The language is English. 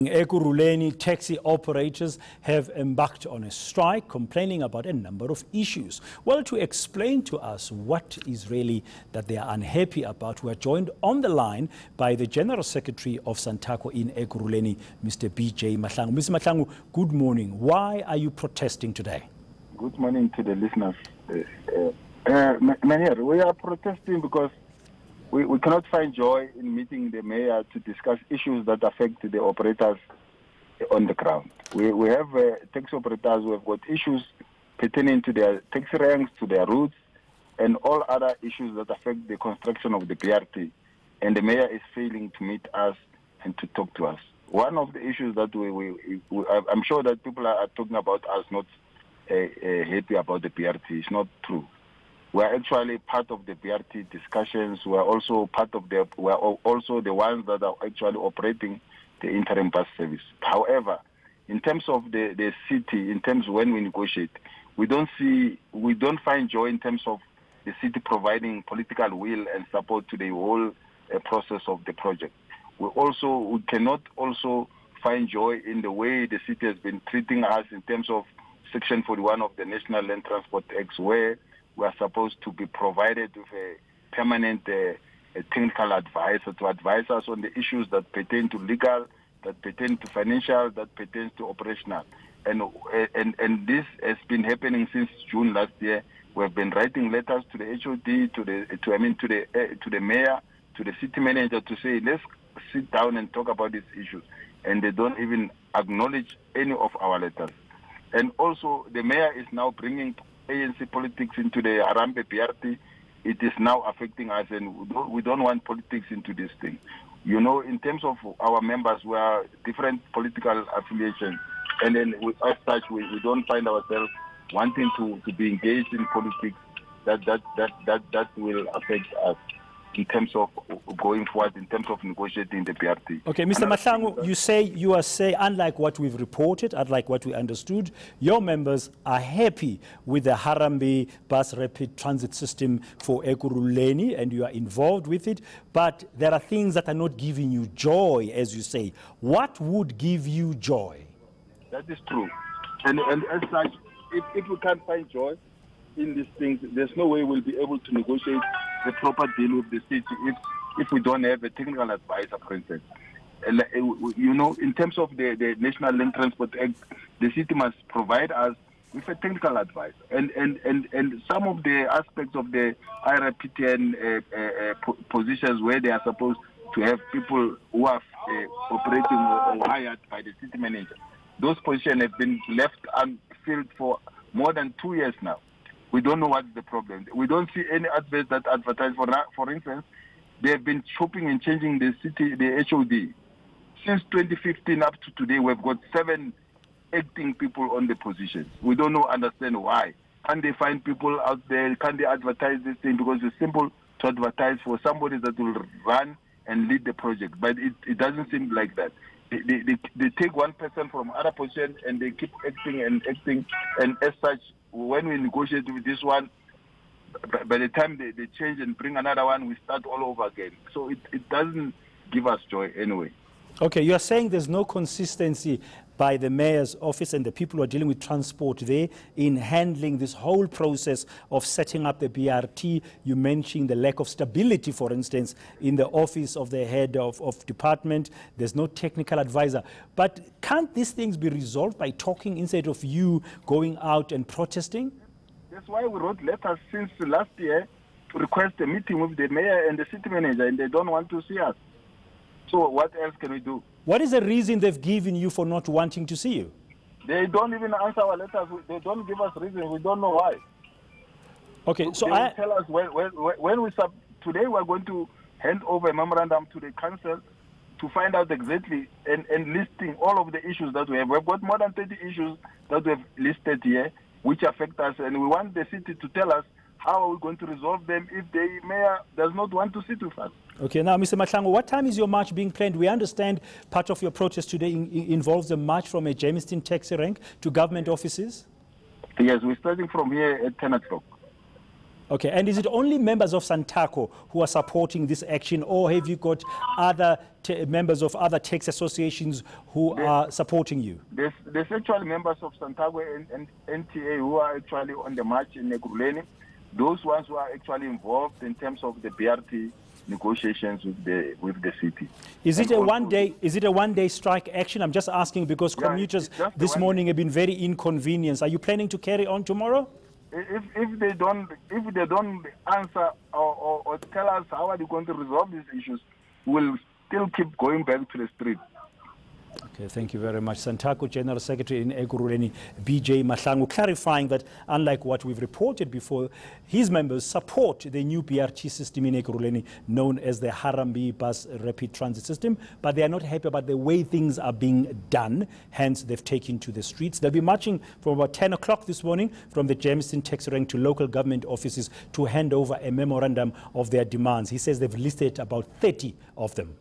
Ekurhuleni taxi operators have embarked on a strike, complaining about a number of issues. Well, to explain to us what is really that they are unhappy about, we are joined on the line by the General Secretary of Santaco in Ekurhuleni, Mr. B.J. Mahlangu. Mr. Mahlangu, good morning. Why are you protesting today? Good morning to the listeners. We are protesting because we cannot find joy in meeting the mayor to discuss issues that affect the operators on the ground. We have taxi operators who have got issues pertaining to their taxi ranks, to their routes, and all other issues that affect the construction of the BRT. And the mayor is failing to meet us and to talk to us. One of the issues that I'm sure that people are talking about us not happy about the BRT. It's not true. We are actually part of the BRT discussions. We are also we are also the ones that are actually operating the interim bus service. However, in terms of the city, in terms of when we negotiate, we don't find joy in terms of the city providing political will and support to the whole process of the project. We cannot also find joy in the way the city has been treating us in terms of Section 41 of the National Land Transport Act, where we are supposed to be provided with a permanent technical advisor to advise us on the issues that pertain to legal, that pertain to financial, that pertains to operational. And this has been happening since June last year. We have been writing letters to the HOD, to the mayor, to the city manager to say, let's sit down and talk about these issues. And they don't even acknowledge any of our letters. And also, the mayor is now bringing ANC politics into the Harambee BRT. It is now affecting us, and we don't want politics into this thing. You know, in terms of our members, we are different political affiliations, and then as such, we don't find ourselves wanting to be engaged in politics that will affect us in terms of going forward, in terms of negotiating the BRT. Okay, Mr. Mahlangu, you are saying, unlike what we've reported, unlike what we understood, your members are happy with the Harambee bus rapid transit system for Ekurhuleni, and you are involved with it, but there are things that are not giving you joy, as you say. What would give you joy? That is true. And as such, if we can't find joy in these things, there's no way we'll be able to negotiate the proper deal with the city if we don't have a technical advisor, for instance. And, you know, in terms of the National Land Transport Act, the city must provide us with a technical advice. And some of the aspects of the IRPTN positions where they are supposed to have people who are operating or hired by the city manager, those positions have been left unfilled for more than 2 years now. We don't know what's the problem. We don't see any adverts that advertise. For instance, they have been chopping and changing the city, the HOD. Since 2015 up to today, we've got 7 acting people on the positions. We don't understand why. Can they find people out there? Can they advertise this thing? Because it's simple to advertise for somebody that will run and lead the project. But it doesn't seem like that. They take one person from other position and they keep acting. And as such, when we negotiate with this one, by the time they change and bring another one, we start all over again. So it doesn't give us joy anyway. Okay, you are saying there's no consistency by the mayor's office and the people who are dealing with transport there in handling this whole process of setting up the BRT. You mentioned the lack of stability, for instance, in the office of the head of department. There's no technical advisor. But can't these things be resolved by talking instead of you going out and protesting? That's why we wrote letters since last year to request a meeting with the mayor and the city manager, and they don't want to see us. So what else can we do? What is the reason they've given you for not wanting to see you? They don't even answer our letters. They don't give us reason. We don't know why. Okay, so they tell us today we're going to hand over a memorandum to the council to find out exactly and listing all of the issues that we have. We've got more than 30 issues that we've listed here which affect us, and we want the city to tell us how are we going to resolve them if the mayor does not want to sit with us. Okay, now, Mr. Mahlangu, what time is your march being planned? We understand part of your protest today involves a march from a Jamestown taxi rank to government offices. Yes, we're starting from here at 10 o'clock. Okay, and is it only members of Santaco who are supporting this action, or have you got other members of other taxi associations who are supporting you? There's actually members of Santaco and NTA who are actually on the march in Ekurhuleni. Those ones who are actually involved in terms of the BRT negotiations with the city. Is it a one-day strike action? I'm just asking because commuters this morning have been very inconvenienced. Are you planning to carry on tomorrow? If they don't answer or tell us how are they going to resolve these issues, we'll still keep going back to the street. Okay, thank you very much. Santaco General Secretary in Ekurhuleni, BJ Mahlangu, clarifying that unlike what we've reported before, his members support the new BRT system in Ekurhuleni known as the Harambee Bus Rapid Transit System, but they are not happy about the way things are being done. Hence, they've taken to the streets. They'll be marching from about 10 o'clock this morning from the Jameson taxi rank to local government offices to hand over a memorandum of their demands. He says they've listed about 30 of them.